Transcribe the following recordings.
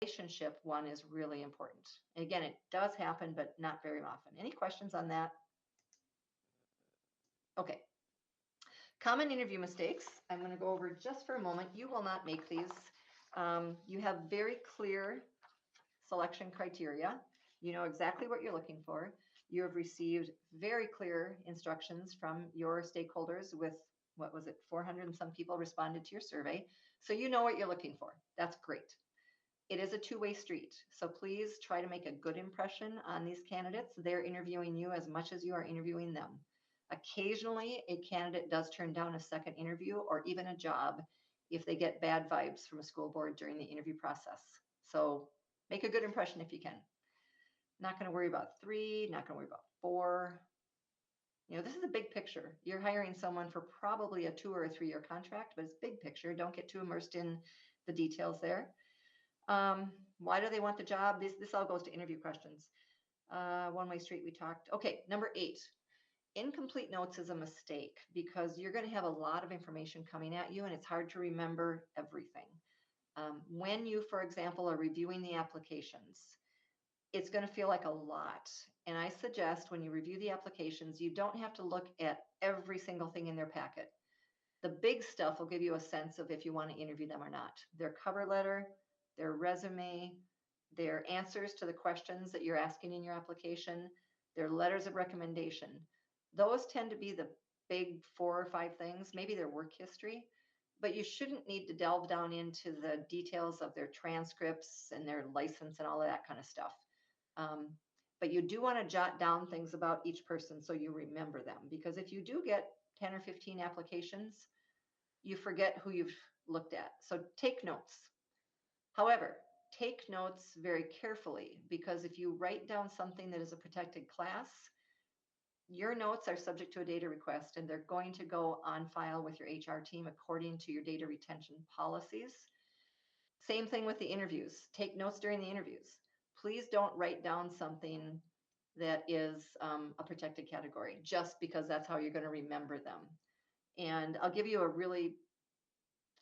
relationship one is really important. And again, it does happen, but not very often. Any questions on that? Okay. Common interview mistakes. I'm going to go over just for a moment. You will not make these. You have very clear selection criteria. You know exactly what you're looking for. You have received very clear instructions from your stakeholders with, what was it, 400 and some people responded to your survey. So you know what you're looking for. That's great. It is a two-way street. So please try to make a good impression on these candidates. They're interviewing you as much as you are interviewing them. Occasionally, a candidate does turn down a second interview or even a job if they get bad vibes from a school board during the interview process. So make a good impression if you can. Not going to worry about 3, not going to worry about 4. You know, this is a big picture. You're hiring someone for probably a 2 or a 3-year contract, but it's big picture. Don't get too immersed in the details there. Why do they want the job? This all goes to interview questions. One-way street we talked. Okay, number 8. Incomplete notes is a mistake because you're going to have a lot of information coming at you and it's hard to remember everything. When you, for example, are reviewing the applications, it's going to feel like a lot. And I suggest when you review the applications, you don't have to look at every single thing in their packet. The big stuff will give you a sense of if you want to interview them or not. Their cover letter, their resume, their answers to the questions that you're asking in your application, their letters of recommendation. Those tend to be the big 4 or 5 things, maybe their work history, but you shouldn't need to delve down into the details of their transcripts and their license and all of that kind of stuff. But you do want to jot down things about each person so you remember them, because if you do get 10 or 15 applications, you forget who you've looked at. So take notes. However, take notes very carefully, because if you write down something that is a protected class, your notes are subject to a data request and they're going to go on file with your HR team according to your data retention policies. Same thing with the interviews. Take notes during the interviews. Please don't write down something that is a protected category just because that's how you're going to remember them. And I'll give you a really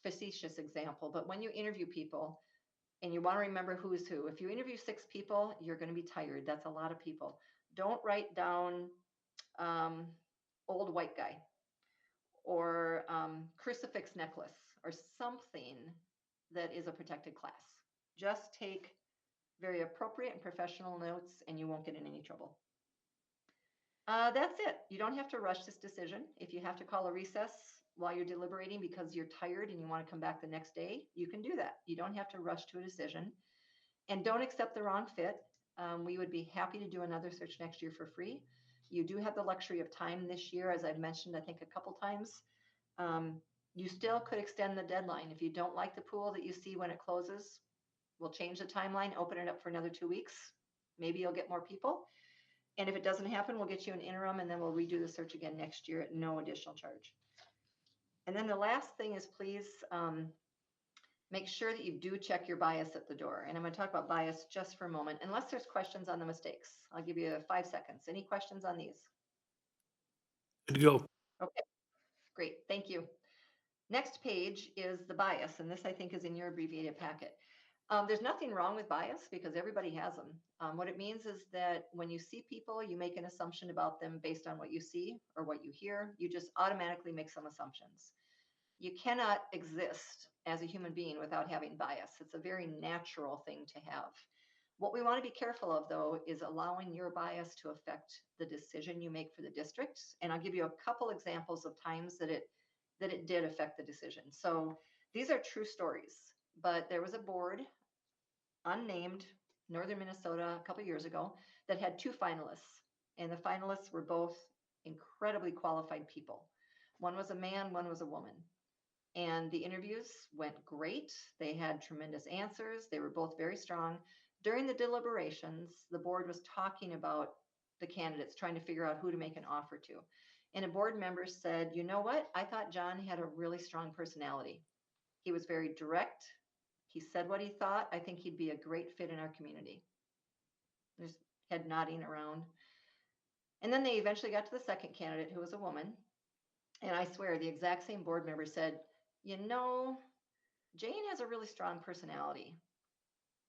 facetious example, but when you interview people and you want to remember who's who, if you interview 6 people, you're going to be tired. That's a lot of people. Don't write down old white guy or crucifix necklace or something that is a protected class. Just take very appropriate and professional notes and you won't get in any trouble. That's it. You don't have to rush this decision. If you have to call a recess while you're deliberating because you're tired and you want to come back the next day, you can do that. You don't have to rush to a decision. And don't accept the wrong fit. We would be happy to do another search next year for free. You do have the luxury of time this year, as I've mentioned, I think a couple times. You still could extend the deadline. If you don't like the pool that you see when it closes, we'll change the timeline, open it up for another 2 weeks. Maybe you'll get more people. And if it doesn't happen, we'll get you an interim and then we'll redo the search again next year at no additional charge. And then the last thing is please make sure that you do check your bias at the door. And I'm going to talk about bias just for a moment, unless there's questions on the mistakes. I'll give you 5 seconds. Any questions on these? Good to go. Okay, great. Thank you. Next page is the bias, and this I think is in your abbreviated packet. There's nothing wrong with bias because everybody has them. What it means is that when you see people, you make an assumption about them based on what you see or what you hear. You just automatically make some assumptions. You cannot exist as a human being without having bias. It's a very natural thing to have. What we want to be careful of, though, is allowing your bias to affect the decision you make for the district. And I'll give you a couple examples of times that it did affect the decision. So these are true stories, but there was a board, unnamed, Northern Minnesota, a couple years ago, that had 2 finalists. And the finalists were both incredibly qualified people. One was a man, one was a woman. And the interviews went great. They had tremendous answers. They were both very strong. During the deliberations, the board was talking about the candidates, trying to figure out who to make an offer to. And a board member said, you know what? I thought John had a really strong personality. He was very direct. He said what he thought. I think he'd be a great fit in our community. There's head nodding around. And then they eventually got to the second candidate, who was a woman. And I swear, the exact same board member said, you know, Jane has a really strong personality.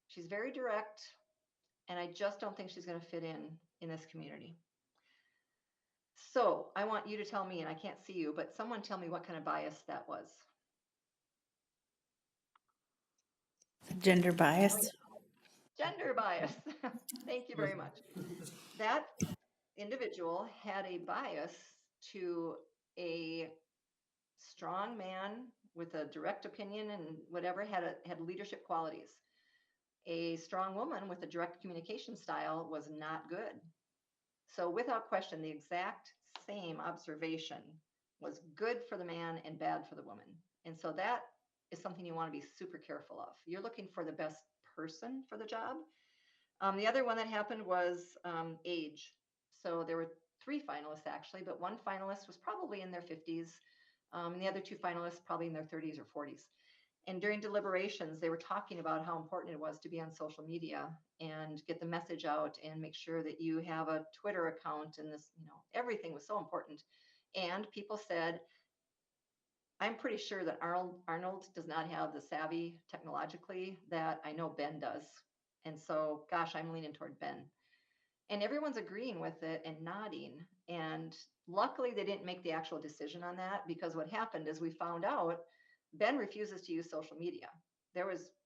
She's very direct, and I just don't think she's going to fit in this community. So I want you to tell me, and I can't see you, but someone tell me what kind of bias that was. Gender bias. Gender bias. Thank you very much. That individual had a bias to a strong man with a direct opinion and whatever had leadership qualities. A strong woman with a direct communication style was not good. So without question, the exact same observation was good for the man and bad for the woman. And so that is something you want to be super careful of. You're looking for the best person for the job. The other one that happened was age. So there were three finalists actually, but one finalist was probably in their 50s, and the other two finalists probably in their 30s or 40s. And during deliberations, they were talking about how important it was to be on social media and get the message out and make sure that you have a Twitter account and this, everything was so important. And people said, I'm pretty sure that Arnold does not have the savvy technologically that I know Ben does. And so, gosh, I'm leaning toward Ben. And everyone's agreeing with it and nodding. And luckily, they didn't make the actual decision on that, because what happened is we found out Ben refuses to use social media.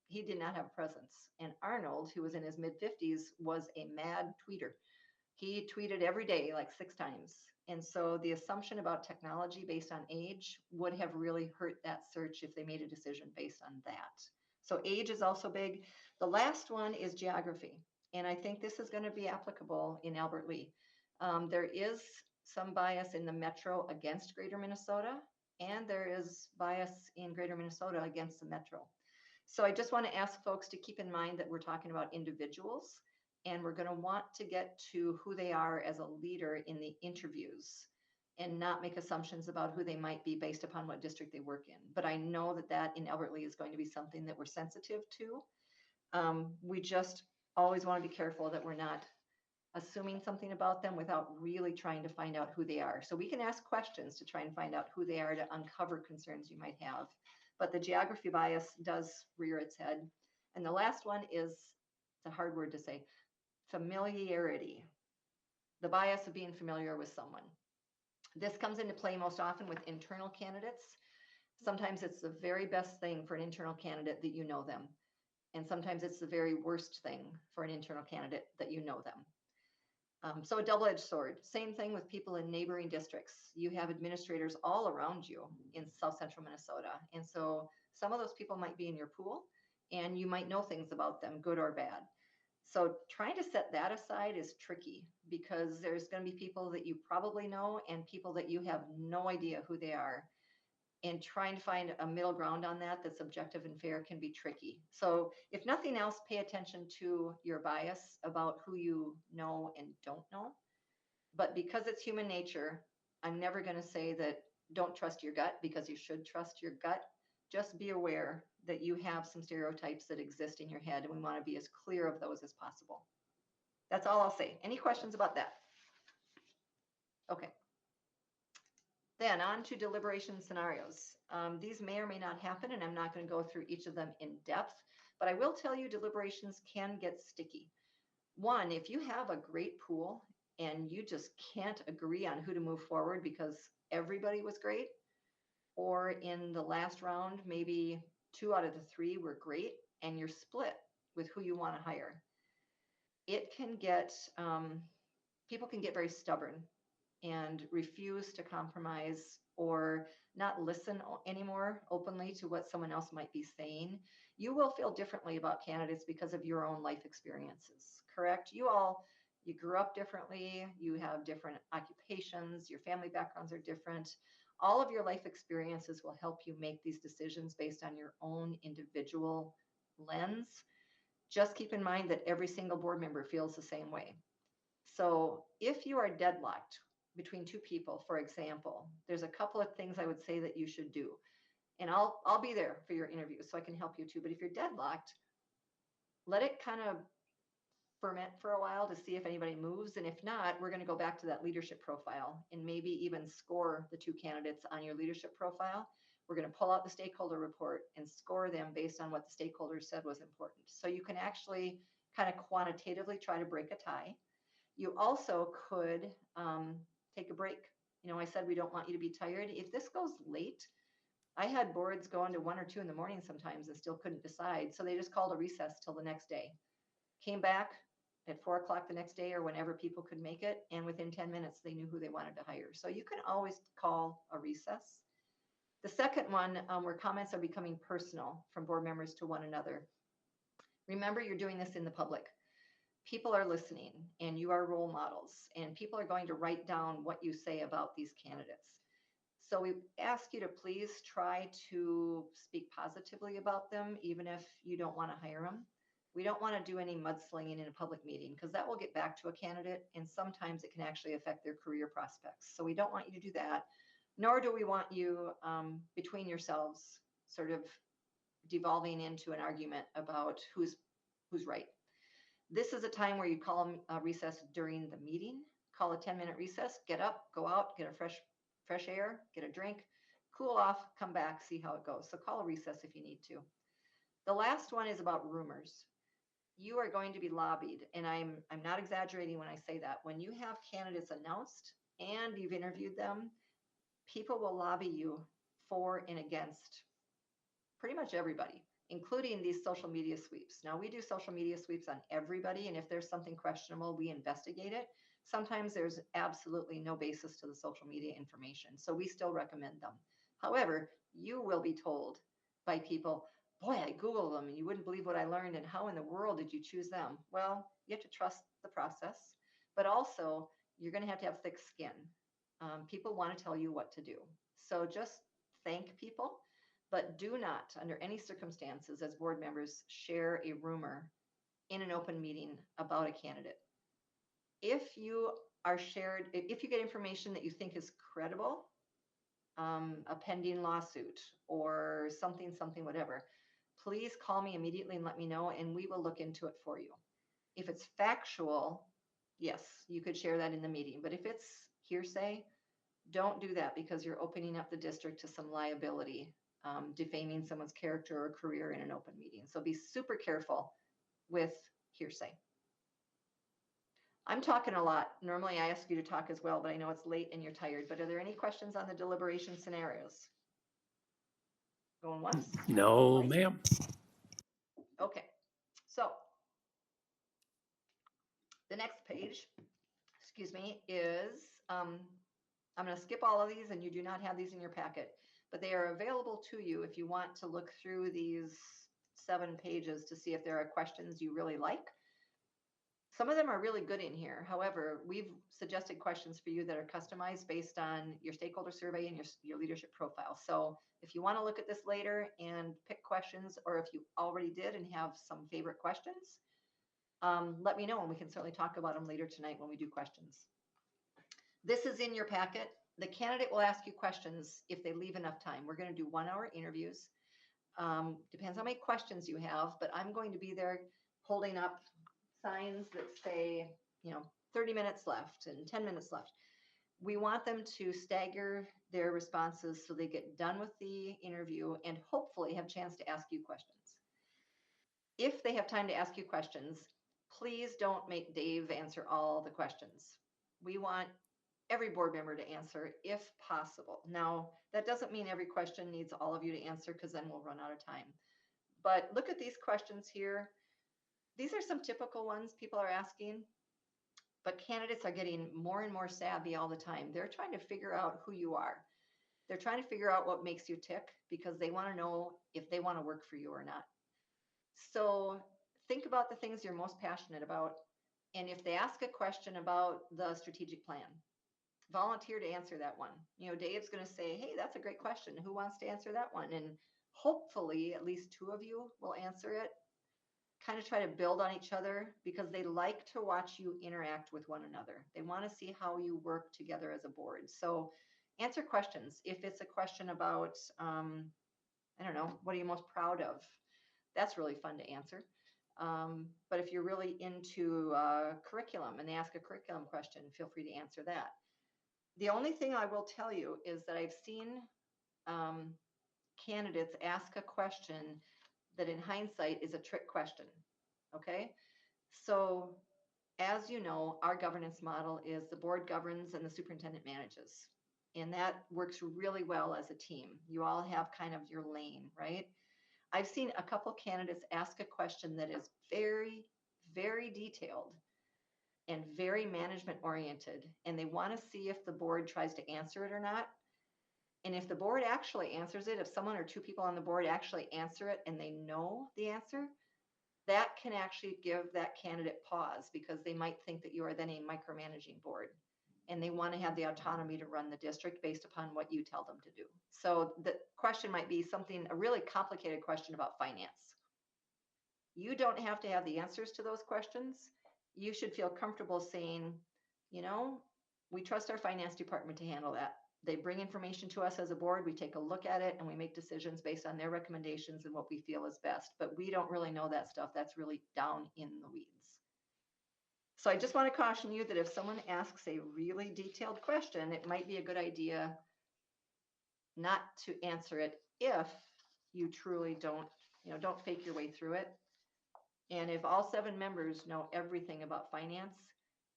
He did not have a presence. And Arnold, who was in his mid 50s, was a mad tweeter. He tweeted every day, like 6 times. And so the assumption about technology based on age would have really hurt that search if they made a decision based on that. So age is also big. The last one is geography. And I think this is going to be applicable in Albert Lea. There is some bias in the metro against Greater Minnesota, and there is bias in Greater Minnesota against the metro. So I just want to ask folks to keep in mind that we're talking about individuals, and we're going to want to get to who they are as a leader in the interviews and not make assumptions about who they might be based upon what district they work in. But I know that in Albert Lea is going to be something that we're sensitive to. We just always want to be careful that we're not assuming something about them without really trying to find out who they are. So we can ask questions to try and find out who they are to uncover concerns you might have. But the geography bias does rear its head. And the last one is, it's a hard word to say, familiarity. The bias of being familiar with someone. This comes into play most often with internal candidates. Sometimes it's the very best thing for an internal candidate that you know them. And sometimes it's the very worst thing for an internal candidate that you know them. So a double-edged sword. Same thing with people in neighboring districts. You have administrators all around you in South Central Minnesota. And so some of those people might be in your pool and you might know things about them, good or bad. So trying to set that aside is tricky, because there's going to be people that you probably know and people that you have no idea who they are. And trying to find a middle ground on that that's objective and fair can be tricky. So if nothing else, pay attention to your bias about who you know and don't know. But because it's human nature, I'm never going to say that don't trust your gut, because you should trust your gut. Just be aware that you have some stereotypes that exist in your head, and we want to be as clear of those as possible. That's all I'll say. Any questions about that? Okay. Then on to deliberation scenarios. These may or may not happen, and I'm not going to go through each of them in depth, but I will tell you deliberations can get sticky. One, if you have a great pool and you just can't agree on who to move forward because everybody was great, or in the last round, maybe 2 out of the 3 were great, and you're split with who you want to hire, it can get, people can get very stubborn and refuse to compromise or not listen anymore openly to what someone else might be saying. You will feel differently about candidates because of your own life experiences, correct? You grew up differently, you have different occupations, your family backgrounds are different. All of your life experiences will help you make these decisions based on your own individual lens. Just keep in mind that every single board member feels the same way. So if you are deadlocked between 2 people, for example, there's a couple of things I would say that you should do. And I'll be there for your interview so I can help you too. But if you're deadlocked, let it kind of ferment for a while to see if anybody moves. And if not, we're going to go back to that leadership profile and maybe even score the 2 candidates on your leadership profile. We're going to pull out the stakeholder report and score them based on what the stakeholders said was important. So you can actually kind of quantitatively try to break a tie. You also could take a break. You know, I said we don't want you to be tired. If this goes late, I had boards going to 1 or 2 in the morning sometimes and still couldn't decide. So they just called a recess till the next day. Came back at 4 o'clock the next day or whenever people could make it. And within 10 minutes, they knew who they wanted to hire. So you can always call a recess. The second one, where comments are becoming personal from board members to one another. Remember, you're doing this in the public. People are listening and you are role models, and people are going to write down what you say about these candidates. So we ask you to please try to speak positively about them, even if you don't want to hire them. We don't want to do any mudslinging in a public meeting because that will get back to a candidate, and sometimes it can actually affect their career prospects. So we don't want you to do that, nor do we want you between yourselves sort of devolving into an argument about who's right. This is a time where you call a recess during the meeting. Call a 10-minute recess, get up, go out, get a fresh air, get a drink, cool off, come back, see how it goes. So call a recess if you need to. The last one is about rumors. You are going to be lobbied, and I'm not exaggerating when I say that. When you have candidates announced and you've interviewed them, people will lobby you for and against pretty much everybody, including these social media sweeps. Now, we do social media sweeps on everybody, and if there's something questionable, we investigate it. Sometimes there's absolutely no basis to the social media information, so we still recommend them. However, you will be told by people, boy, I Googled them and you wouldn't believe what I learned, and how in the world did you choose them? Well, you have to trust the process, but also you're going to have thick skin. People want to tell you what to do. So just thank people. But do not, under any circumstances, as board members, share a rumor in an open meeting about a candidate. If you get information that you think is credible, a pending lawsuit or something, whatever, please call me immediately and let me know, and we will look into it for you. If it's factual, yes, you could share that in the meeting. But if it's hearsay, don't do that because you're opening up the district to some liability. Defaming someone's character or career in an open meeting. So be super careful with hearsay. I'm talking a lot. Normally I ask you to talk as well, but I know it's late and you're tired. But are there any questions on the deliberation scenarios? Going once? No, Twice? ma'am. Okay. So the next page, excuse me, is, I'm going to skip all of these, and you do not have these in your packet, but they are available to you if you want to look through these 7 pages to see if there are questions you really like. Some of them are really good in here. However, we've suggested questions for you that are customized based on your stakeholder survey and your leadership profile. So if you want to look at this later and pick questions, or if you already did and have some favorite questions, let me know, and we can certainly talk about them later tonight when we do questions. This is in your packet. The candidate will ask you questions if they leave enough time. We're going to do 1-hour interviews. Depends how many questions you have, but I'm going to be there holding up signs that say, 30 minutes left and 10 minutes left. We want them to stagger their responses so they get done with the interview and hopefully have a chance to ask you questions. If they have time to ask you questions, please don't make Dave answer all the questions. We want every board member to answer if possible. Now, that doesn't mean every question needs all of you to answer, because then we'll run out of time. But look at these questions here. These are some typical ones people are asking, but candidates are getting more and more savvy all the time. They're trying to figure out who you are. They're trying to figure out what makes you tick, because they want to know if they want to work for you or not. So think about the things you're most passionate about. And if they ask a question about the strategic plan, volunteer to answer that one. Dave's going to say, hey, that's a great question. Who wants to answer that one? And hopefully at least 2 of you will answer it. Kind of try to build on each other, because they like to watch you interact with one another. They want to see how you work together as a board. So answer questions. If it's a question about, I don't know, what are you most proud of? That's really fun to answer. But if you're really into curriculum and they ask a curriculum question, feel free to answer that. The only thing I will tell you is that I've seen candidates ask a question that in hindsight is a trick question. Okay. So as you know, our governance model is the board governs and the superintendent manages. And that works really well as a team. You all have kind of your lane, right? I've seen a couple candidates ask a question that is very, very detailed and very management oriented, and they want to see if the board tries to answer it or not. And if the board actually answers it, if someone or two people on the board actually answer it and they know the answer, that can actually give that candidate pause because they might think that you are then a micromanaging board and they want to have the autonomy to run the district based upon what you tell them to do. So the question might be something, a really complicated question about finance. You don't have to have the answers to those questions. You should feel comfortable saying, you know, we trust our finance department to handle that. They bring information to us as a board, we take a look at it, and we make decisions based on their recommendations and what we feel is best. But we don't really know that stuff. That's really down in the weeds. So I just want to caution you that if someone asks a really detailed question, it might be a good idea not to answer it if you truly don't, don't fake your way through it. And if all 7 members know everything about finance,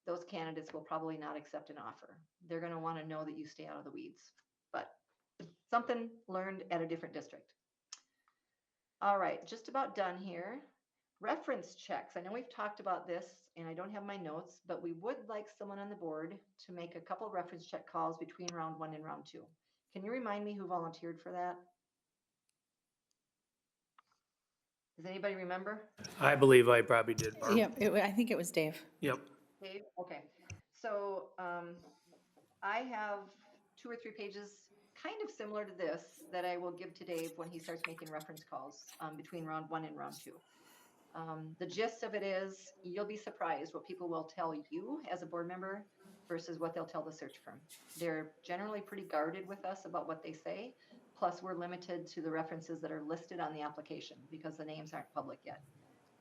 those candidates will probably not accept an offer. They're going to want to know that you stay out of the weeds. But something learned at a different district. All right, just about done here. Reference checks. I know we've talked about this and I don't have my notes, but we would like someone on the board to make a couple reference check calls between round 1 and round 2. Can you remind me who volunteered for that? Does anybody remember? I believe I probably did, Barb. Yep, I think it was Dave. Yep. Dave? Okay. So I have 2 or 3 pages kind of similar to this that I will give to Dave when he starts making reference calls between round 1 and round 2. The gist of it is you'll be surprised what people will tell you as a board member versus what they'll tell the search firm. They're generally pretty guarded with us about what they say. Plus, we're limited to the references that are listed on the application because the names aren't public yet.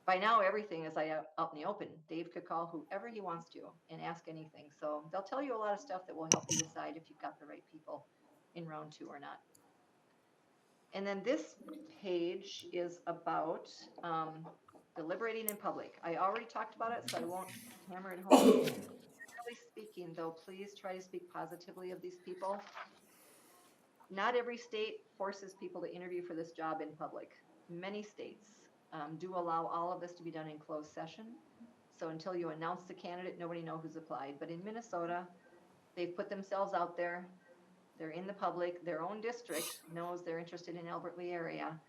By now, everything is out in the open. Dave could call whoever he wants to and ask anything. So they'll tell you a lot of stuff that will help you decide if you've got the right people in round 2 or not. And then this page is about deliberating in public. I already talked about it, so I won't hammer it home. Generally speaking, though, please try to speak positively of these people. Not every state forces people to interview for this job in public. Many states do allow all of this to be done in closed session. So until you announce the candidate, nobody knows who's applied. But in Minnesota, they've put themselves out there. They're in the public. Their own district knows they're interested in Albert Lea area.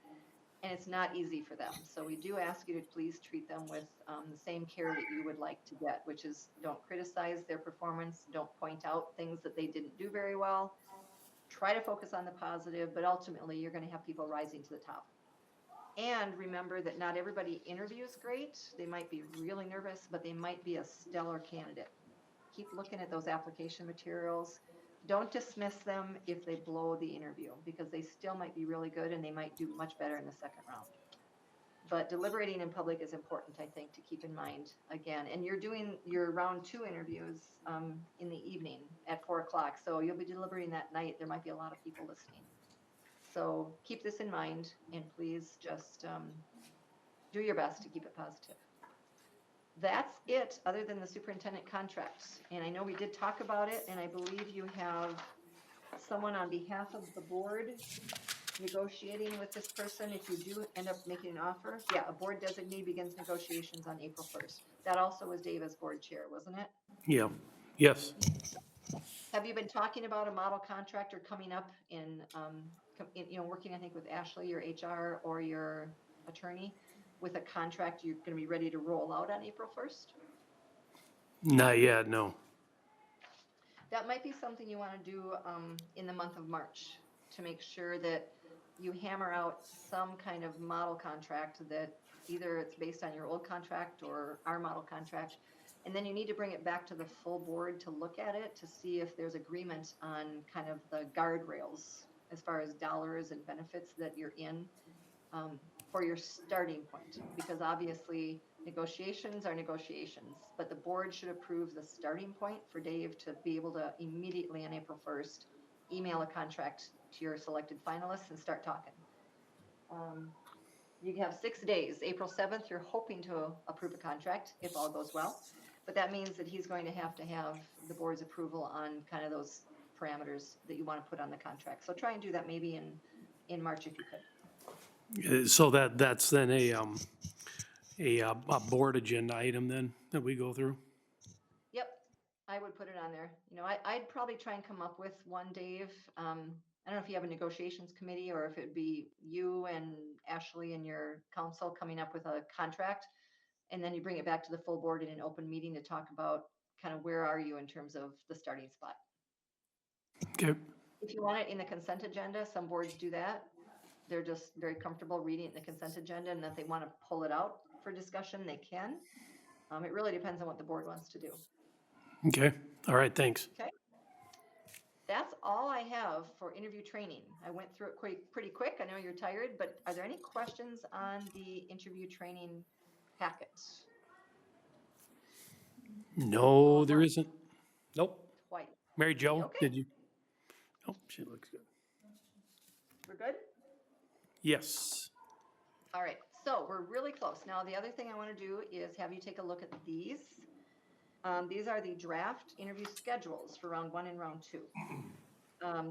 And it's not easy for them. So we do ask you to please treat them with the same care that you would like to get, which is don't criticize their performance. Don't point out things that they didn't do very well. Try to focus on the positive, but ultimately you're going to have people rising to the top. And remember that not everybody interviews great. They might be really nervous, but they might be a stellar candidate. Keep looking at those application materials. Don't dismiss them if they blow the interview because they still might be really good and they might do much better in the second round. But deliberating in public is important, I think, to keep in mind again. And you're doing your round 2 interviews in the evening at 4 o'clock. So you'll be deliberating that night. There might be a lot of people listening. So keep this in mind and please just do your best to keep it positive. That's it, other than the superintendent contracts. And I know we did talk about it, and I believe you have someone on behalf of the board negotiating with this person if you do end up making an offer. Yeah, a board designee begins negotiations on April 1st. That also was Dave as board chair, wasn't it? Yeah. Yes. Have you been talking about a model contractor coming up in working, I think, with Ashley, your HR or your attorney, with a contract you're going to be ready to roll out on April 1st? Not yet. No. That might be something you want to do in the month of March to make sure that you hammer out some kind of model contract that either it's based on your old contract or our model contract. And then you need to bring it back to the full board to look at it to see if there's agreement on kind of the guardrails as far as dollars and benefits that you're in for your starting point. Because obviously negotiations are negotiations, but the board should approve the starting point for Dave to be able to immediately on April 1st email a contract to your selected finalists and start talking. You have 6 days. April 7th, you're hoping to approve a contract if all goes well. But that means that he's going to have the board's approval on kind of those parameters that you want to put on the contract. So try and do that maybe in March if you could. So that's then a board agenda item then that we go through? Yep, I would put it on there. You know, I'd probably try and come up with one, Dave. I don't know if you have a negotiations committee or if it'd be you and Ashley and your council coming up with a contract. And then you bring it back to the full board in an open meeting to talk about kind of where are you in terms of the starting spot. Okay, If you want it in the consent agenda, some boards do that. They're just very comfortable reading it in the consent agenda, and if they want to pull it out for discussion, they can. It really depends on what the board wants to do. okay, all right, thanks. Okay. That's all I have for interview training. I went through it pretty quick. I know you're tired, but are there any questions on the interview training packet? No, there isn't. Nope. Twice. Mary Jo, Okay. did you? Oh, she looks good. We're good? Yes. All right, so we're really close. Now, the other thing I want to do is have you take a look at these. These are the draft interview schedules for round 1 and round 2.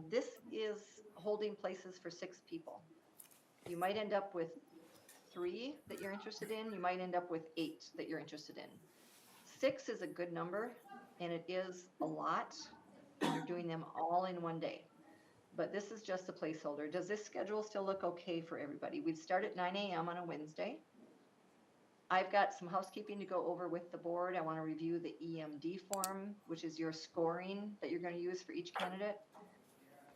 This is holding places for 6 people. You might end up with 3 that you're interested in. You might end up with 8 that you're interested in. 6 is a good number, and it is a lot, and you're doing them all in one day. But this is just a placeholder. Does this schedule still look okay for everybody? We'd start at 9 a.m. on a Wednesday. I've got some housekeeping to go over with the board. I want to review the EMD form, which is your scoring that you're going to use for each candidate.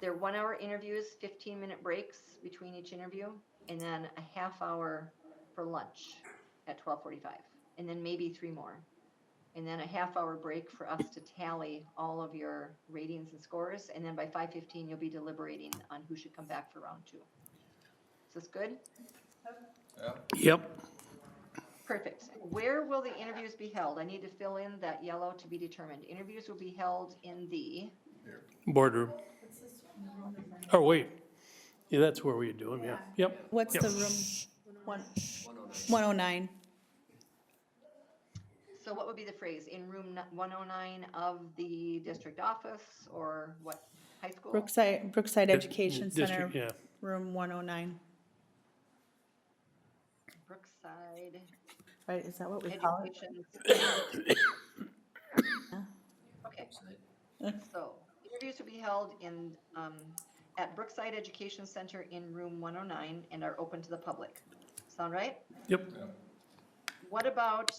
They're 1-hour interviews, 15-minute breaks between each interview, and then a half hour for lunch at 12:45, and then maybe 3 more. And then a half hour break for us to tally all of your ratings and scores. And then by 5:15, you'll be deliberating on who should come back for round 2. Is this good? Yep. Perfect. Where will the interviews be held? I need to fill in that yellow to be determined. Interviews will be held in the, Boardroom. Oh, wait. Yeah, that's where we do them, yeah. Yep. What's Yep. the room? 109. so what would be the phrase? In room 109 of the district office or what? High school? Brookside Education District, Center, yeah. room 109. Brookside Right, is that what we call it? Education. Okay. So interviews will be held at Brookside Education Center in room 109 and are open to the public. Sound right? Yep. What about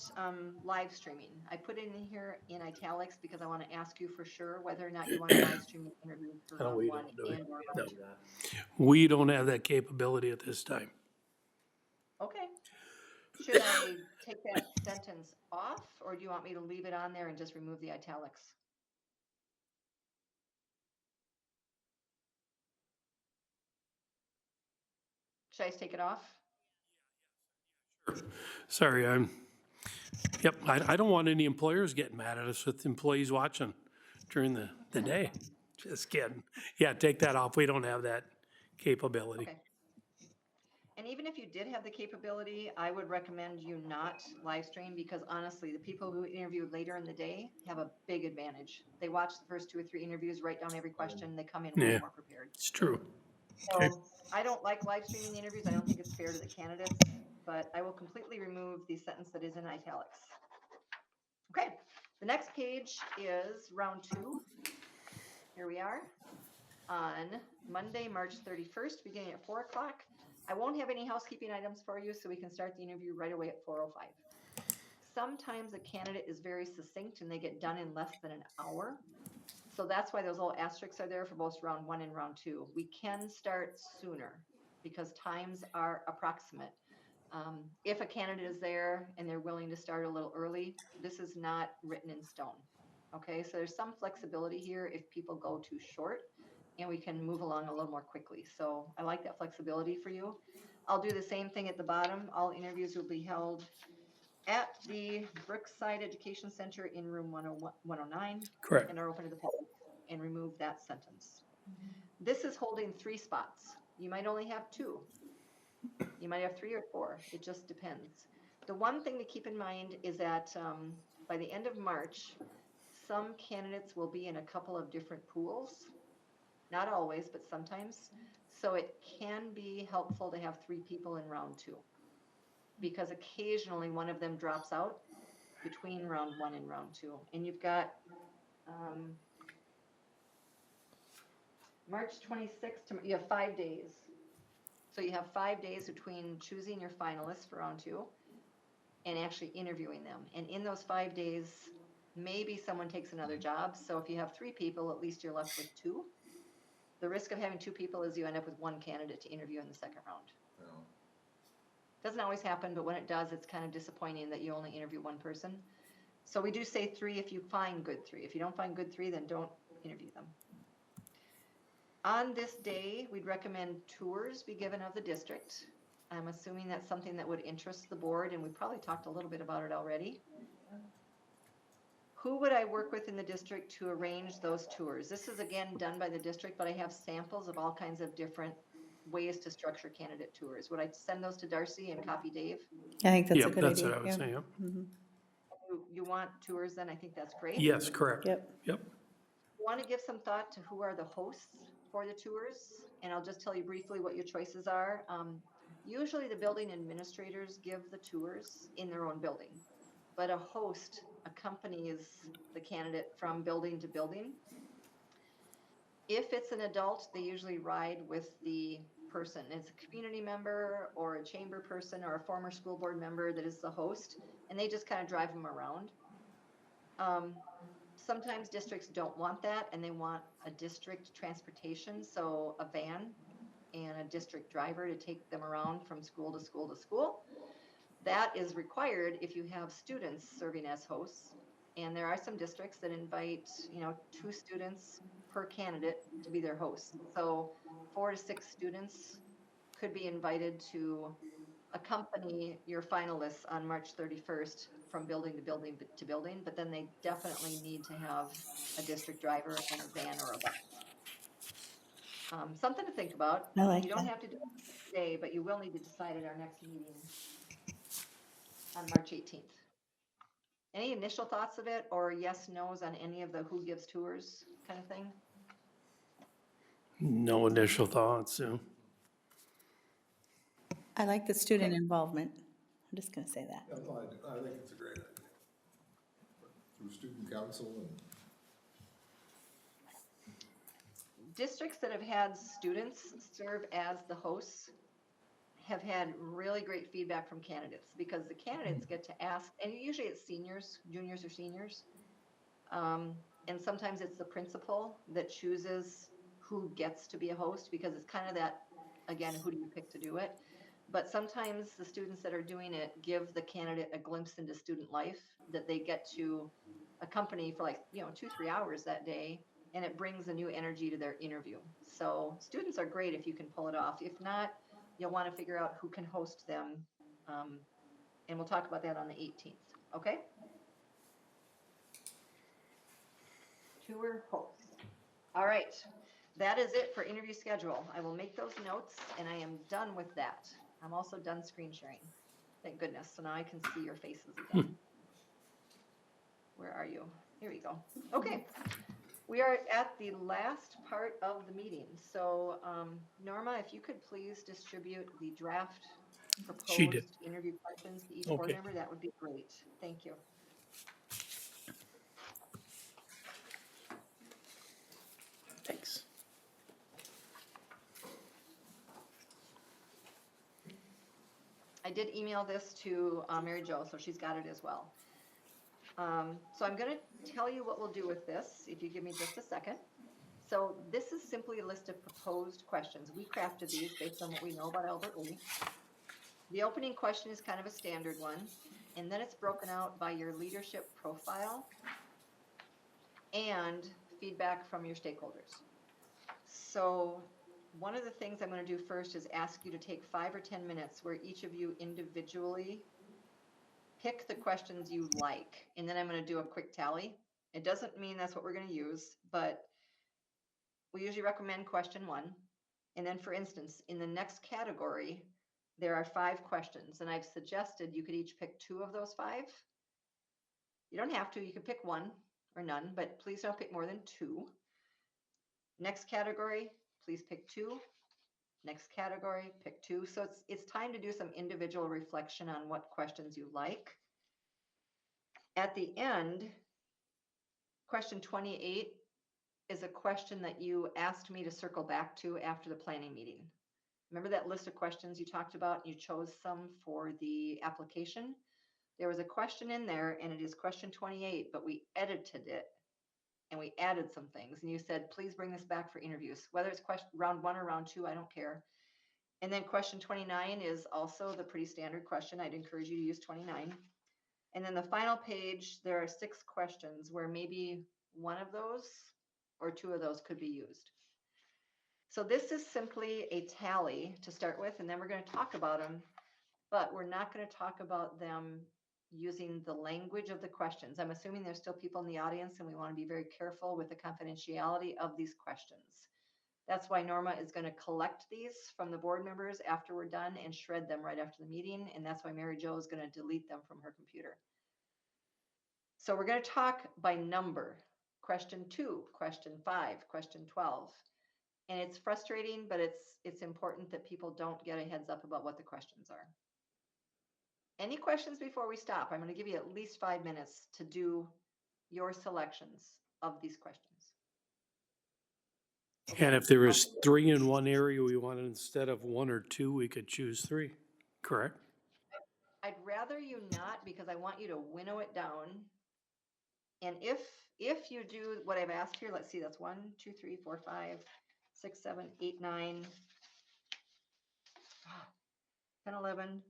live streaming? I put it in here in italics because I want to ask you for sure whether or not you want to live stream the interview for No, round we 1 don't do it. and or No. round 2. We don't have that capability at this time. Okay. Should I take that sentence off, or do you want me to leave it on there and just remove the italics? Should I just take it off? Sorry, yep, I don't want any employers getting mad at us with employees watching during the day. Just kidding. Yeah, take that off. We don't have that capability. Okay. And even if you did have the capability, I would recommend you not live stream because honestly, the people who interview later in the day have a big advantage. They watch the first 2 or 3 interviews, write down every question, they come in way Yeah. more prepared. It's true. So Okay. I don't like live streaming the interviews. I don't think it's fair to the candidates, but I will completely remove the sentence that is in italics. Okay, the next page is round 2. Here we are on Monday, March 31st, beginning at 4 o'clock. I won't have any housekeeping items for you, so we can start the interview right away at 4:05. Sometimes a candidate is very succinct and they get done in less than an hour. So that's why those little asterisks are there for both round 1 and round 2. We can start sooner because times are approximate. If a candidate is there and they're willing to start a little early, this is not written in stone. Okay, so there's some flexibility here if people go too short and we can move along a little more quickly. So I like that flexibility for you. I'll do the same thing at the bottom. All interviews will be held at the Brookside Education Center in room 109 Correct. and are open to the public, and remove that sentence. This is holding 3 spots. You might only have 2. You might have 3 or 4. It just depends. The one thing to keep in mind is that by the end of March, some candidates will be in a couple of different pools. Not always, but sometimes. So it can be helpful to have 3 people in round 2, because occasionally one of them drops out between round 1 and round 2. And you've got March 26th, you have 5 days. So you have 5 days between choosing your finalists for round 2 and actually interviewing them. And in those 5 days, maybe someone takes another job. So if you have 3 people, at least you're left with 2. The risk of having 2 people is you end up with 1 candidate to interview in the second round. Yeah. Doesn't always happen, but when it does, it's kind of disappointing that you only interview 1 person. So we do say 3 if you find good 3. If you don't find good 3, then don't interview them. On this day, we'd recommend tours be given of the district. I'm assuming that's something that would interest the board, and we probably talked a little bit about it already. Who would I work with in the district to arrange those tours? This is again done by the district, but I have samples of all kinds of different ways to structure candidate tours. Would I send those to Darcy and copy Dave? I think that's a Yep, good that's idea. what I would yeah. say, yep. You want tours then? I think that's great. Yes, correct. Yep. Yep. Want to give some thought to who are the hosts for the tours, and I'll just tell you briefly what your choices are. Usually the building administrators give the tours in their own building, but a host accompanies the candidate from building to building. If it's an adult, they usually ride with the person. It's a community member or a chamber person or a former school board member that is the host, and they just kind of drive them around. Sometimes districts don't want that, and they want a district transportation, so a van and a district driver to take them around from school to school to school. That is required if you have students serving as hosts, and there are some districts that invite 2 students per candidate to be their hosts. So 4 to 6 students could be invited to accompany your finalists on March 31st from building to building to building, but then they definitely need to have a district driver and a van or a bus. Something to think about. I like You don't that. have to do it today, but you will need to decide at our next meeting on March 18th. Any initial thoughts of it, or yes, no's on any of the who gives tours kind of thing? No initial thoughts, yeah. I like the student Okay. involvement. I'm just gonna say that. Yeah, no, I think it's a great idea. Through student council and. Districts that have had students serve as the hosts have had really great feedback from candidates, because the candidates get to ask, and usually it's seniors, juniors or seniors. And sometimes it's the principal that chooses who gets to be a host, because it's kind of that, again, who do you pick to do it? But sometimes the students that are doing it give the candidate a glimpse into student life that they get to accompany for 2-3 hours that day, and it brings a new energy to their interview. So students are great if you can pull it off. If not, you'll want to figure out who can host them, and we'll talk about that on the 18th, okay? Tour hosts. All right, that is it for interview schedule. I will make those notes, and I am done with that. I'm also done screen sharing. Thank goodness. So now I can see your faces again. Where are you? Here we go. Okay. We are at the last part of the meeting. So Norma, if you could please distribute the draft She did. proposed interview questions to each board Okay. member, that would be great. Thank you. Thanks. I did email this to Mary Jo, so she's got it as well. So I'm going to tell you what we'll do with this, if you give me just a second. So this is simply a list of proposed questions. We crafted these based on what we know about Albert Lee. The opening question is kind of a standard one, and then it's broken out by your leadership profile and feedback from your stakeholders. So one of the things I'm going to do first is ask you to take 5 or 10 minutes where each of you individually pick the questions you like, and then I'm going to do a quick tally. It doesn't mean that's what we're going to use, but we usually recommend question 1. And then for instance, in the next category, there are 5 questions, and I've suggested you could each pick 2 of those 5. You don't have to, you could pick 1 or none, but please don't pick more than 2. Next category, please pick 2. Next category, pick 2. So it's time to do some individual reflection on what questions you like. At the end, question 28 is a question that you asked me to circle back to after the planning meeting. Remember that list of questions you talked about? You chose some for the application. There was a question in there, and it is question 28, but we edited it and we added some things. And you said, please bring this back for interviews, whether it's question round 1 or round 2, I don't care. And then question 29 is also the pretty standard question. I'd encourage you to use 29. And then the final page, there are 6 questions where maybe one of those or 2 of those could be used. So this is simply a tally to start with, and then we're going to talk about them, but we're not going to talk about them using the language of the questions. I'm assuming there's still people in the audience, and we want to be very careful with the confidentiality of these questions. That's why Norma is going to collect these from the board members after we're done and shred them right after the meeting. And that's why Mary Jo is going to delete them from her computer. So we're going to talk by number. Question 2, question 5, question 12. And it's frustrating, but it's important that people don't get a heads up about what the questions are. Any questions before we stop? I'm going to give you at least 5 minutes to do your selections of these questions. And if there was 3 in one area we wanted instead of 1 or 2, we could choose 3, correct? I'd rather you not, because I want you to winnow it down. And if you do what I've asked here, let's see, that's 1, 2, 3, 4, 5, 6, 7, 8, 9, 10, 11,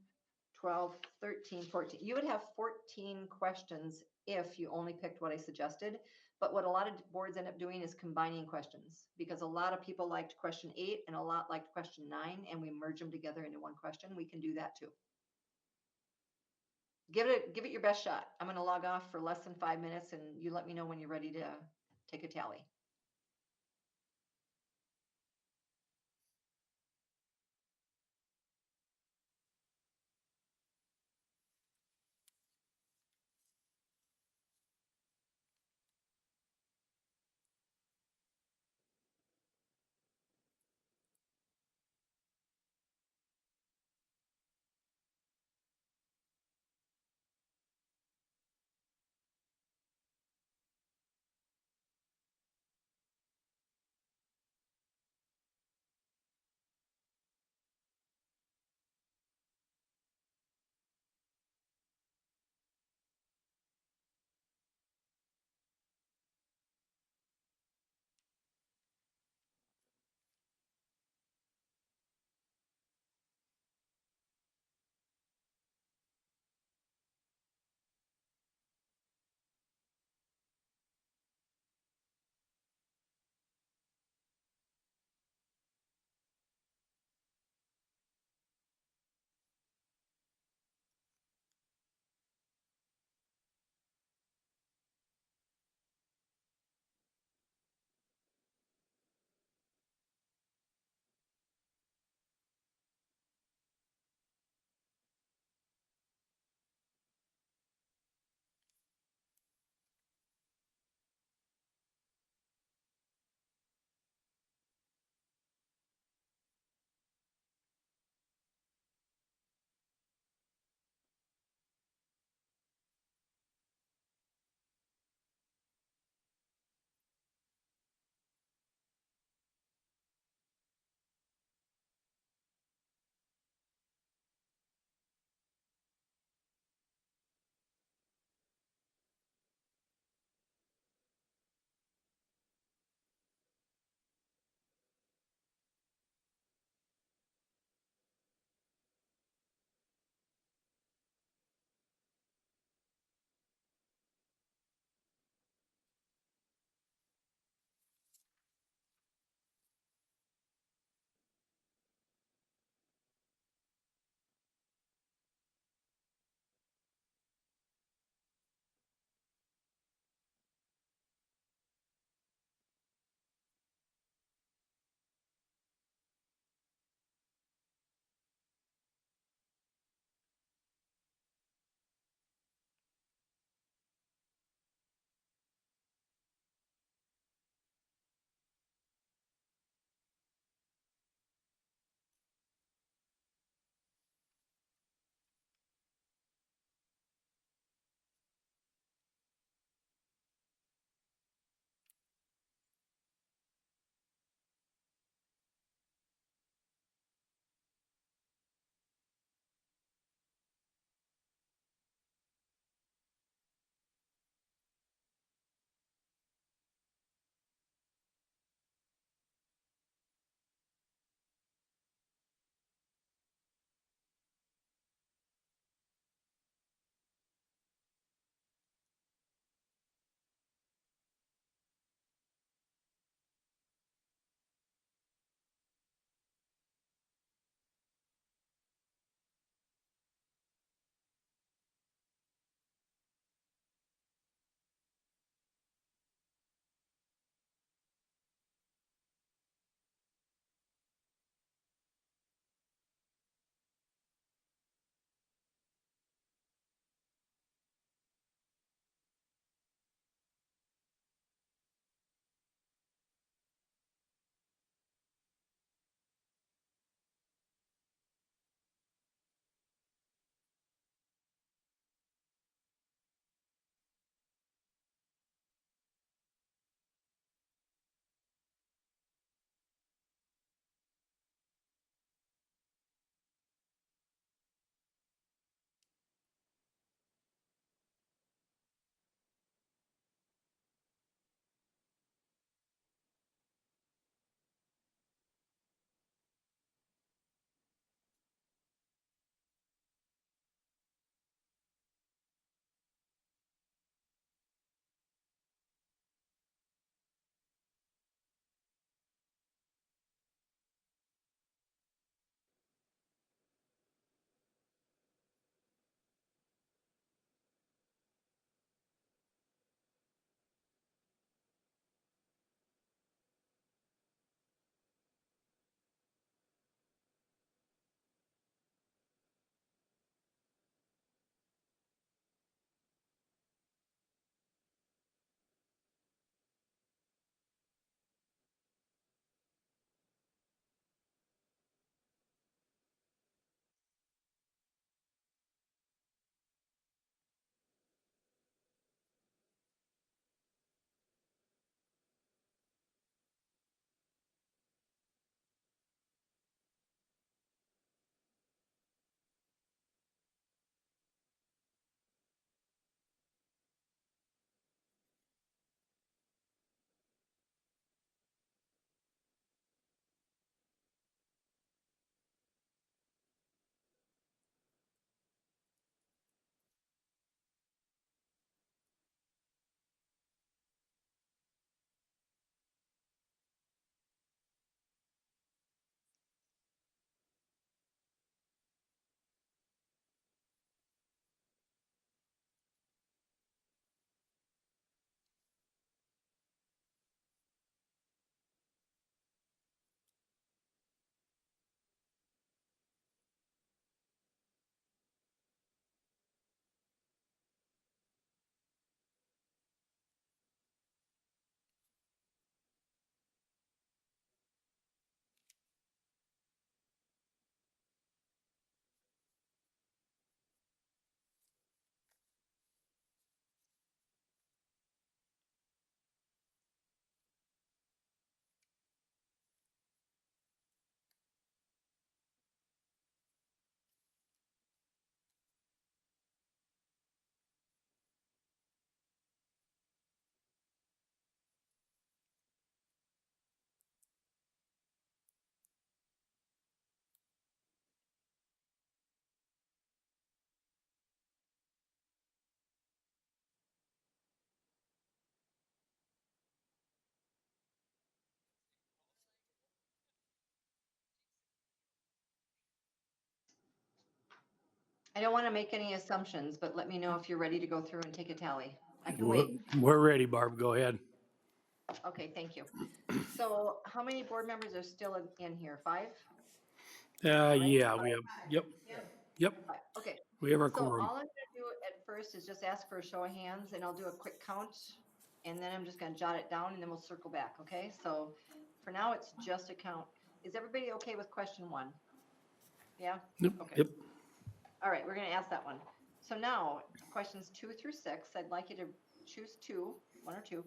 12, 13, 14. You would have 14 questions if you only picked what I suggested. But what a lot of boards end up doing is combining questions, because a lot of people liked question 8 and a lot liked question 9, and we merge them together into one question. We can do that too. Give it your best shot. I'm going to log off for less than 5 minutes, and you let me know when you're ready to take a tally. I don't want to make any assumptions, but let me know if you're ready to go through and take a tally. I can We're, wait. we're ready, Barb, go ahead. Okay, thank you. So how many board members are still in here? 5? Yeah, we have, yep, 5. Okay. we have our So quorum. all I'm gonna do at first is just ask for a show of hands and I'll do a quick count. And then I'm just gonna jot it down and then we'll circle back, okay? So for now, it's just a count. Is everybody okay with question 1? Yeah? Yep, Okay. yep, All right, we're gonna ask that one. So now, questions 2 through 6, I'd like you to choose 2, 1 or 2.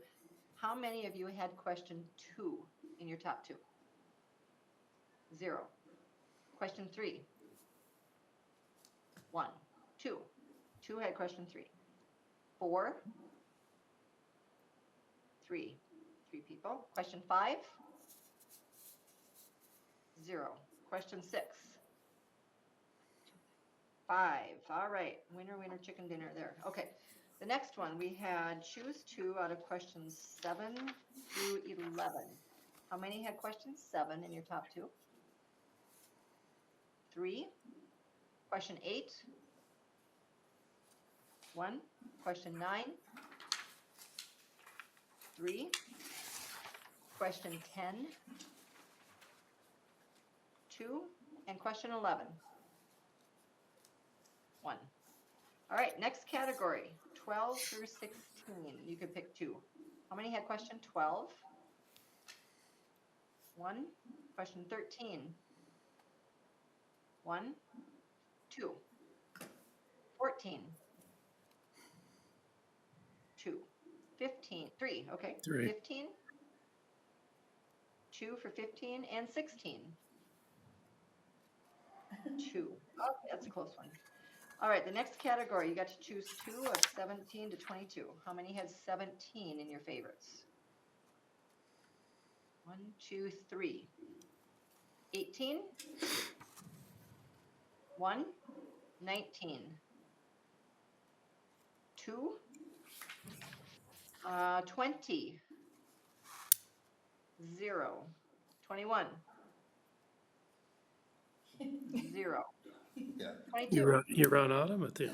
How many of you had question 2 in your top 2? 0. Question 3. 1, 2. 2 had question 3. 4. 3. 3 people. Question 5. 0. Question 6. 5. All right. Winner, winner, chicken dinner there. Okay. The next one, we had choose 2 out of questions 7 through 11. How many had question 7 in your top 2? 3. Question 8. 1. Question 9. 3. Question 10. 2. And question 11. 1. All right, next category, 12 through 16. You could pick 2. How many had question 12? 1. Question 13. 1. 2. 14. 2. 15. 3. Okay. 3. 15. 2 for 15 and 16. 2. Oh, that's a close one. All right, the next category, you got to choose 2 of 17 to 22. How many had 17 in your favorites? 1, 2, 3. 18. 1. 19. 2. 20. 0. 21. 0. Yeah. 22. You run out of it then.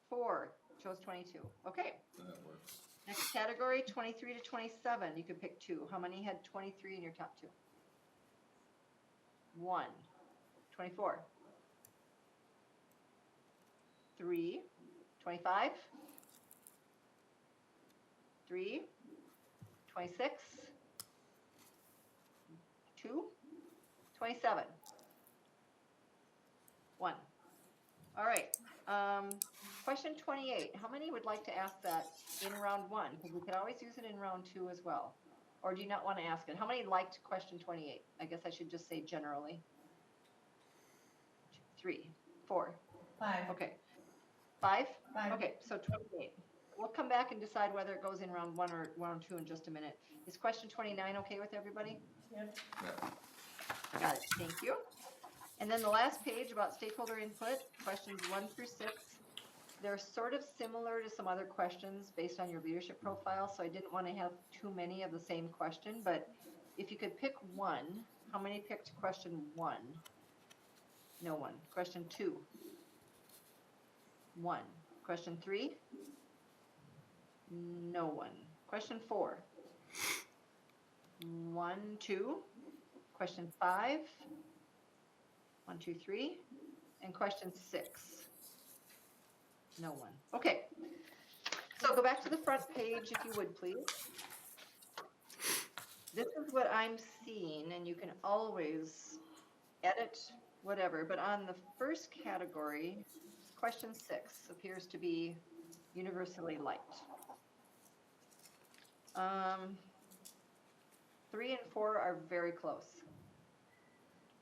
4. Chose 22. Okay. That works. Next category, 23 to 27. You could pick 2. How many had 23 in your top 2? 1. 24. 3. 25. 3. 26. 2. 27. 1. All right. Question 28. How many would like to ask that in round 1? Because we could always use it in round 2 as well. Or do you not want to ask it? How many liked question 28? I guess I should just say generally. 3, 4. 5. Okay. 5? 5. Okay, so 28. We'll come back and decide whether it goes in round 1 or round 2 in just a minute. Is question 29 okay with everybody? Yep. Yeah. Got it. Thank you. And then the last page about stakeholder input, questions 1 through 6. They're sort of similar to some other questions based on your leadership profile, so I didn't want to have too many of the same question, but if you could pick 1, how many picked question 1? No one. Question 2? 1. Question 3? No one. Question 4? 1, 2. Question 5? 1, 2, 3. And question 6? No one. Okay. So go back to the front page if you would, please. This is what I'm seeing, and you can always edit whatever, but on the first category, question 6 appears to be universally liked. 3 and 4 are very close.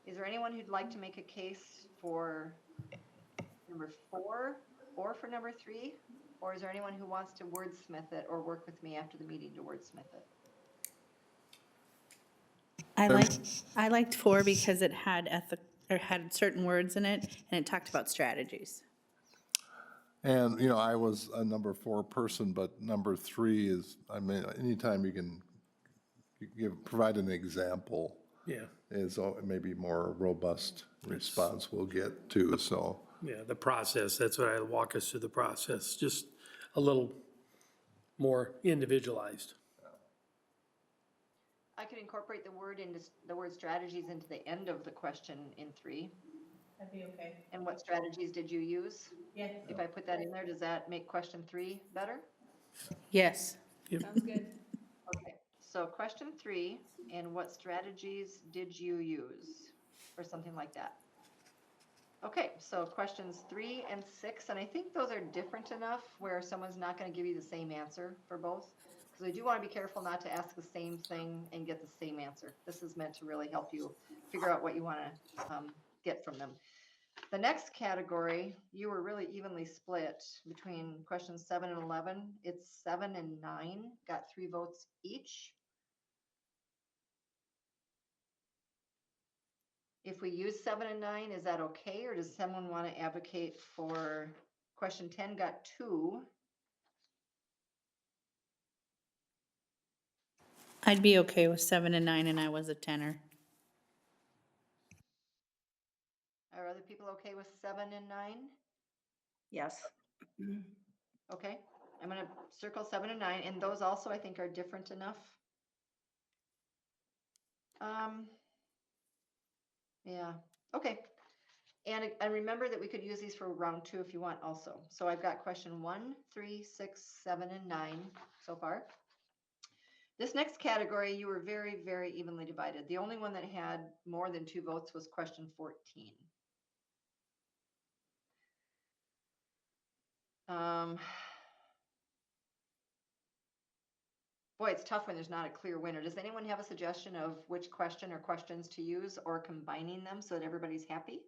Is there anyone who'd like to make a case for number 4 or for number 3? Or is there anyone who wants to wordsmith it or work with me after the meeting to wordsmith it? I liked 4 because it had had certain words in it, and it talked about strategies. And, you know, I was a number 4 person, but number 3 is, I mean, anytime you can provide an example Yeah, is maybe more robust response we'll get to, so. Yeah, the process, that's what I walk us through the process, just a little more individualized. I could incorporate the word strategies into the end of the question in 3. That'd be okay. And what strategies did you use? Yeah. If I put that in there, does that make question 3 better? Yes. Sounds good. Okay, so question 3, and what strategies did you use? Or something like that. Okay, so questions 3 and 6, and I think those are different enough where someone's not gonna give you the same answer for both. Because I do wanna be careful not to ask the same thing and get the same answer. This is meant to really help you figure out what you wanna get from them. The next category, you were really evenly split between questions 7 and 11. It's 7 and 9, got 3 votes each. If we use 7 and 9, is that okay, or does someone want to advocate for question 10 got 2? I'd be okay with 7 and 9, and I was a tenor. Are other people okay with 7 and 9? Yes. Okay, I'm gonna circle 7 and 9, and those also I think are different enough. Yeah, okay. And remember that we could use these for round 2 if you want also. So I've got question 1, 3, 6, 7, and 9 so far. This next category, you were very, very evenly divided. The only one that had more than 2 votes was question 14. Boy, it's tough when there's not a clear winner. Does anyone have a suggestion of which question or questions to use, or combining them so that everybody's happy?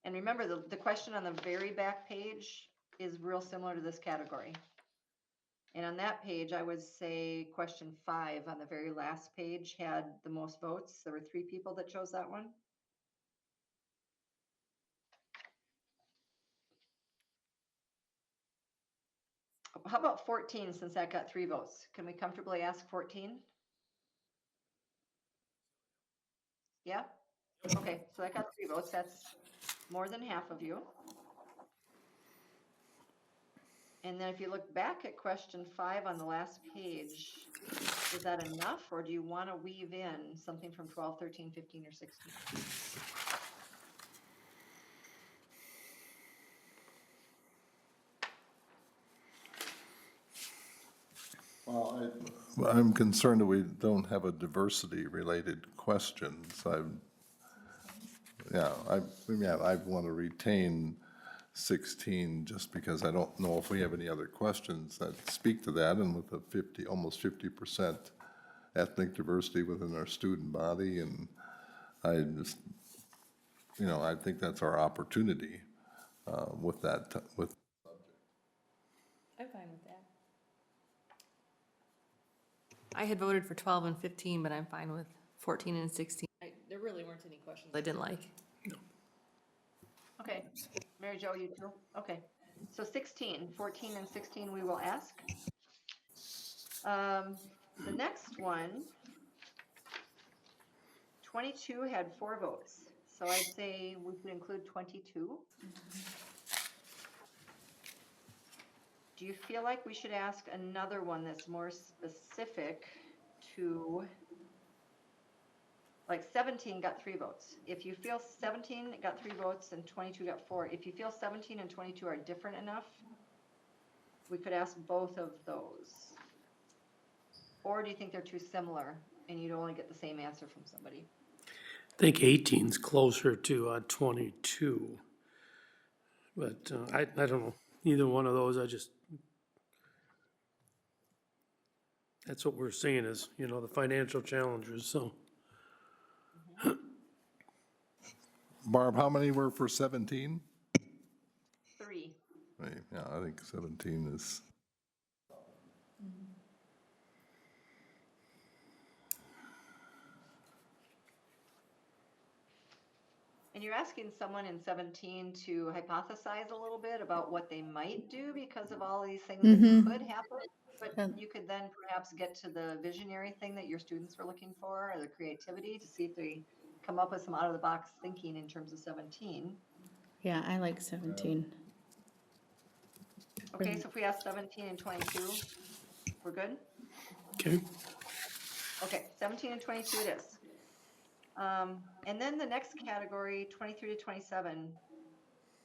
And remember, the question on the very back page is real similar to this category. And on that page, I would say question 5 on the very last page had the most votes. There were 3 people that chose that one. How about 14, since that got 3 votes? Can we comfortably ask 14? Yeah? Okay, so that got 3 votes. That's more than half of you. And then if you look back at question 5 on the last page, is that enough, or do you want to weave in something from 12, 13, 15, or 16? Well, I'm concerned that we don't have a diversity-related questions. I want to retain 16 just because I don't know if we have any other questions that speak to that, and with a almost 50% ethnic diversity within our student body, and I just, I think that's our opportunity with that, with. I'm fine with that. I had voted for 12 and 15, but I'm fine with 14 and 16. There really weren't any questions I didn't like. Okay, Mary Jo, you too? Okay, so 16, 14 and 16 we will ask. The next one, 22 had 4 votes, so I'd say we could include 22. Do you feel like we should ask another one that's more specific to, like 17 got 3 votes. If you feel 17 got 3 votes and 22 got 4, if you feel 17 and 22 are different enough, we could ask both of those. Or do you think they're too similar and you'd only get the same answer from somebody? I think 18's closer to 22. But I don't know, either one of those, that's what we're seeing is, the financial challenges, so. Barb, how many were for 17? 3. Yeah, I think 17 is. And you're asking someone in 17 to hypothesize a little bit about what they might do because of all these things that could happen. But you could then perhaps get to the visionary thing that your students were looking for, or the creativity, to see if they come up with some out-of-the-box thinking in terms of 17. Yeah, I like 17. Okay, so if we ask 17 and 22, we're good? Okay, Okay, 17 and 22 it is. And then the next category, 23 to 27,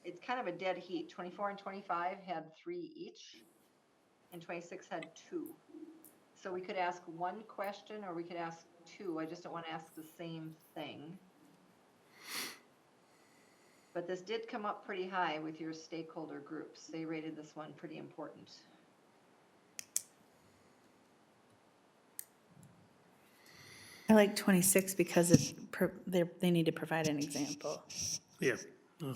it's kind of a dead heat. 24 and 25 had 3 each, and 26 had 2. So we could ask one question or we could ask 2. I just don't want to ask the same thing. But this did come up pretty high with your stakeholder groups. They rated this one pretty important. I like 26 because they need to provide an example. yeah. Oh,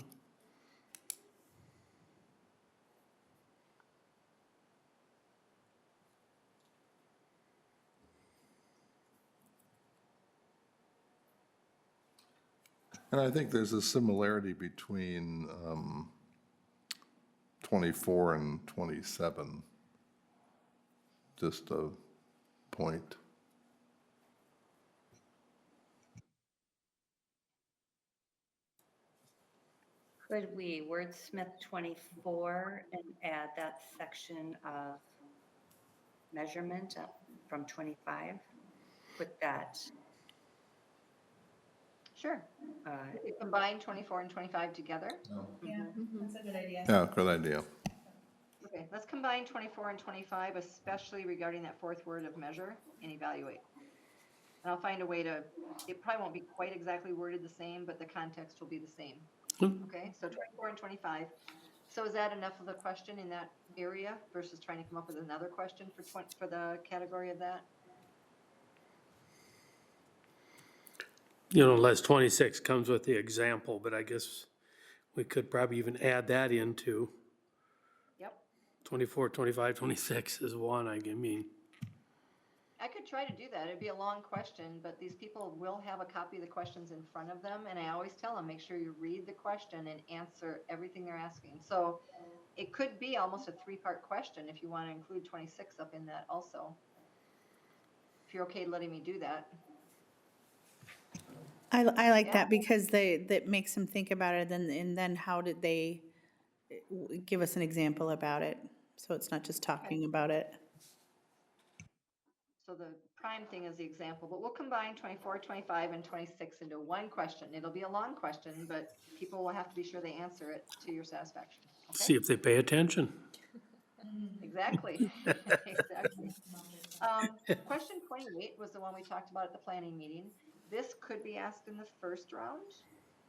And I think there's a similarity between 24 and 27. Just a point. Could we wordsmith 24 and add that section of measurement up from 25? Put that, Sure. uh, We could combine 24 and 25 together. Yeah, that's a good idea. Yeah, good idea. Okay, let's combine 24 and 25, especially regarding that fourth word of measure and evaluate. And I'll find a way to, it probably won't be quite exactly worded the same, but the context will be the same. Hmm. Okay, so 24 and 25. So is that enough of a question in that area versus trying to come up with another question for the category of that? You know, unless 26 comes with the example, but I guess we could probably even add that into Yep. 24, 25, 26 is one, I mean. I could try to do that. It'd be a long question, but these people will have a copy of the questions in front of them. And I always tell them, make sure you read the question and answer everything they're asking. So it could be almost a 3-part question if you want to include 26 up in that also. If you're okay letting me do that. I like Yeah. that because that makes them think about it, and then how did they give us an example about it? So it's not just talking about it. So the prime thing is the example, but we'll combine 24, 25, and 26 into one question. It'll be a long question, but people will have to be sure they answer it to your satisfaction. See Okay? if they pay attention. Exactly. Exactly. Question 28 was the one we talked about at the planning meeting. This could be asked in the first round,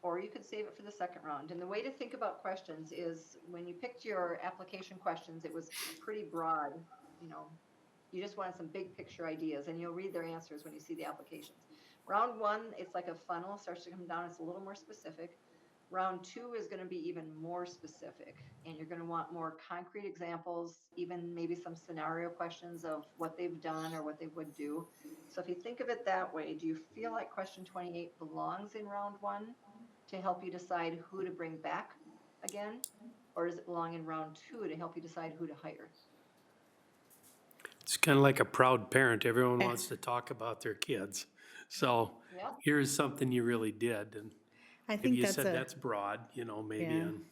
or you could save it for the second round. And the way to think about questions is when you picked your application questions, it was pretty broad, you know, you just wanted some big picture ideas, and you'll read their answers when you see the applications. Round 1, it's like a funnel, starts to come down, it's a little more specific. Round 2 is going to be even more specific, and you're going to want more concrete examples, even maybe some scenario questions of what they've done or what they would do. So if you think of it that way, do you feel like question 28 belongs in round 1 to help you decide who to bring back again? Or does it belong in round 2 to help you decide who to hire? It's kind of like a proud parent. Everyone wants to talk about their kids. So Yeah. here's something you really did. And I if think you that's said a. that's broad, you know, maybe Yeah. on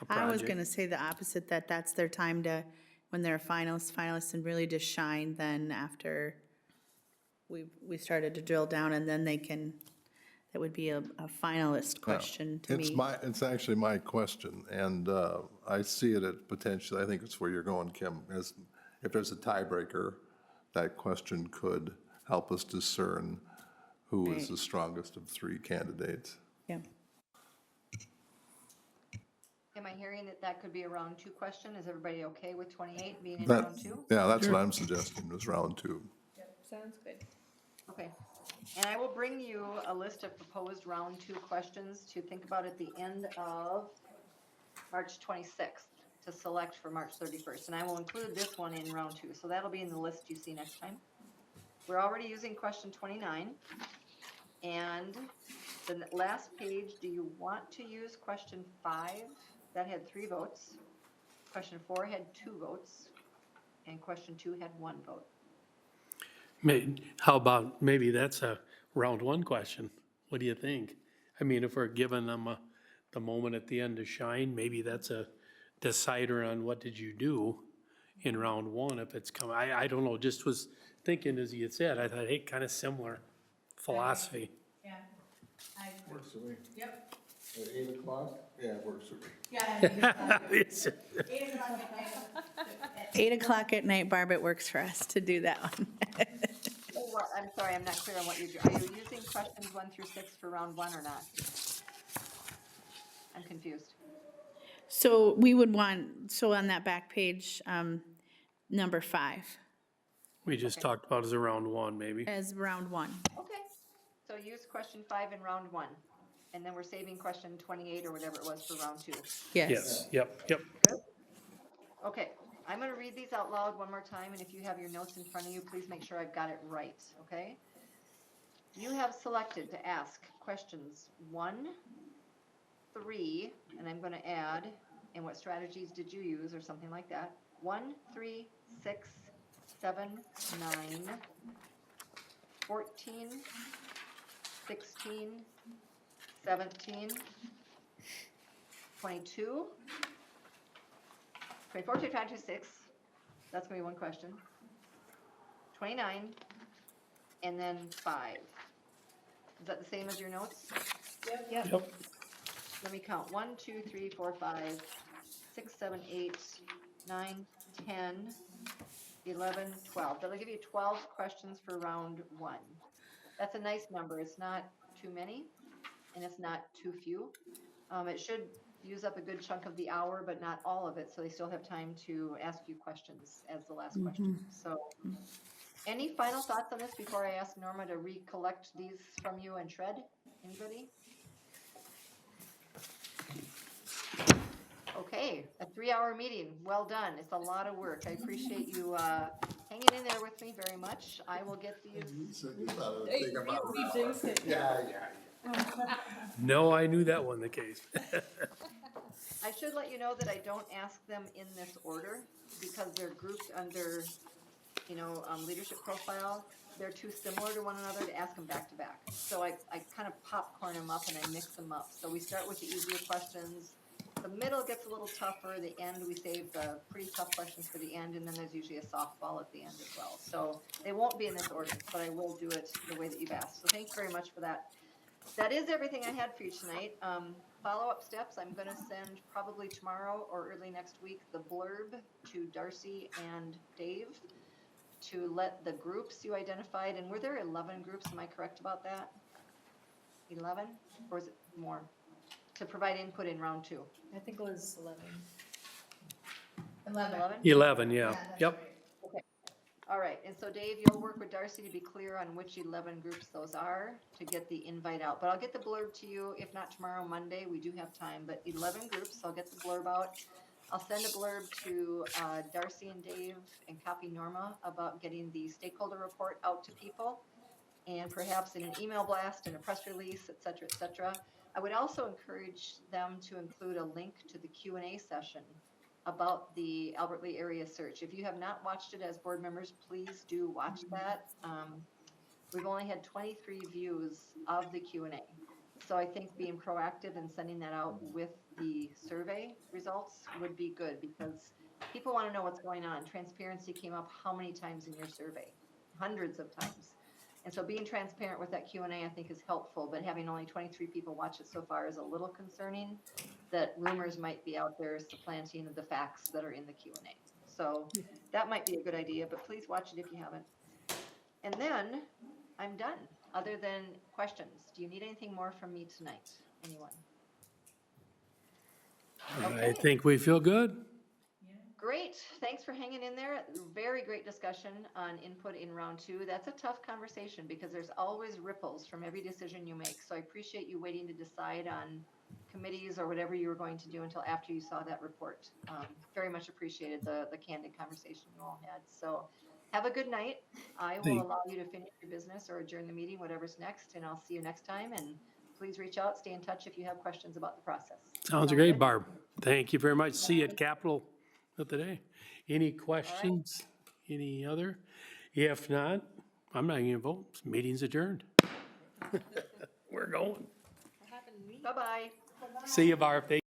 a I was project. gonna say the opposite, that that's their time to, when they're finalists, and really just shine then after we started to drill down, and then they can, that would be a finalist question to me. It's actually my question, and I see it at potentially, I think it's where you're going, Kim, as if there's a tiebreaker, that question could help us discern who is Right. the strongest of 3 candidates. Yeah. Am I hearing that that could be a round 2 question? Is everybody okay with 28 being in That, round 2? yeah, that's what I'm suggesting, was round 2. Sounds good. Okay. And I will bring you a list of proposed round 2 questions to think about at the end of March 26th to select for March 31st. And I will include this one in round 2. So that'll be in the list you see next time. We're already using question 29. And the last page, do you want to use question 5? That had 3 votes. Question 4 had 2 votes. And question 2 had 1 vote. How about, maybe that's a round 1 question, What do you think? I mean, if we're giving them the moment at the end to shine, maybe that's a decider on what did you do in round one if it's come, I don't know, just was thinking as you had said, I thought, hey, kind of similar philosophy. Yeah. Works for me. Yep. At 8 o'clock? Yeah, it works for me. Yeah. It's- 8 o'clock at night, Barb, it works for us to do that one. Oh, what, I'm sorry, I'm not clear on what you're, are you using questions 1 through 6 for round 1 or not? I'm confused. So we would want, so on that back page, number 5 We just talked about as a round one, maybe. as round 1. Okay, so use question 5 in round 1, and then we're saving question 28 or whatever it was for round 2. Yes, yep. Okay, I'm gonna read these out loud one more time, and if you have your notes in front of you, please make sure I've got it right, okay? You have selected to ask questions 1, 3, and I'm gonna add, and what strategies did you use, or something like that. 1, 3, 6, 7, 9, 14, 16, 17, 22, 24, 25, 26, that's gonna be one question. 29, and then 5. Is that the same as your notes? Yep. Yep. Let me count. 1, 2, 3, 4, 5, 6, 7, 8, 9, 10, 11, 12. That'll give you 12 questions for round 1. That's a nice number. It's not too many, and it's not too few. It should use up a good chunk of the hour, but not all of it, so they still have time to ask you questions as the last question. So, any final thoughts on this before I ask Norma to recollect these from you and shred? Anybody? Okay, a 3-hour meeting. Well done. It's a lot of work. I appreciate you hanging in there with me very much. I will get these. No, I knew that wasn't the case. I should let you know that I don't ask them in this order because they're grouped under, leadership profile. They're too similar to one another to ask them back to back. So I kind of popcorn them up and I mix them up. So we start with the easier questions. The middle gets a little tougher. The end, we save the pretty tough questions for the end, and then there's usually a softball at the end as well. So they won't be in this order, but I will do it the way that you've asked. So thanks very much for that. That is everything I had for you tonight. Follow-up steps, I'm gonna send probably tomorrow or early next week the blurb to Darcy and Dave to let the groups you identified, and were there 11 groups, am I correct about that? 11, or is it more? To provide input in round 2. I think it was 11. 11? 11, yeah, yep. All right, and so Dave, you'll work with Darcy to be clear on which 11 groups those are to get the invite out. But I'll get the blurb to you, if not tomorrow, Monday, we do have time, but 11 groups, I'll get the blurb out. I'll send a blurb to Darcy and Dave and copy Norma about getting the stakeholder report out to people, and perhaps in an email blast and a press release, et cetera, et cetera. I would also encourage them to include a link to the Q&A session about the Albert Lee area search. If you have not watched it as board members, please do watch that. We've only had 23 views of the Q&A. So I think being proactive and sending that out with the survey results would be good because people want to know what's going on. Transparency came up how many times in your survey? Hundreds of times. And so being transparent with that Q&A I think is helpful, but having only 23 people watch it so far is a little concerning that rumors might be out there supplanting the facts that are in the Q&A. So that might be a good idea, but please watch it if you haven't. And then I'm done, other than questions. Do you need anything more from me tonight? Anyone? I think we feel good. Great. Thanks for hanging in there. Very great discussion on input in round 2. That's a tough conversation because there's always ripples from every decision you make. So I appreciate you waiting to decide on committees or whatever you were going to do until after you saw that report. Very much appreciated the candid conversation you all had. So have a good night. I will allow you to finish your business or adjourn the meeting, whatever's next, and I'll see you next time. And please reach out, stay in touch if you have questions about the process. Sounds great, Barb. Thank you very much. See you at Capitol today. Any questions? Any other? If not, I'm not going to vote. Meeting's adjourned. We're going. Bye-bye. See you, Barb.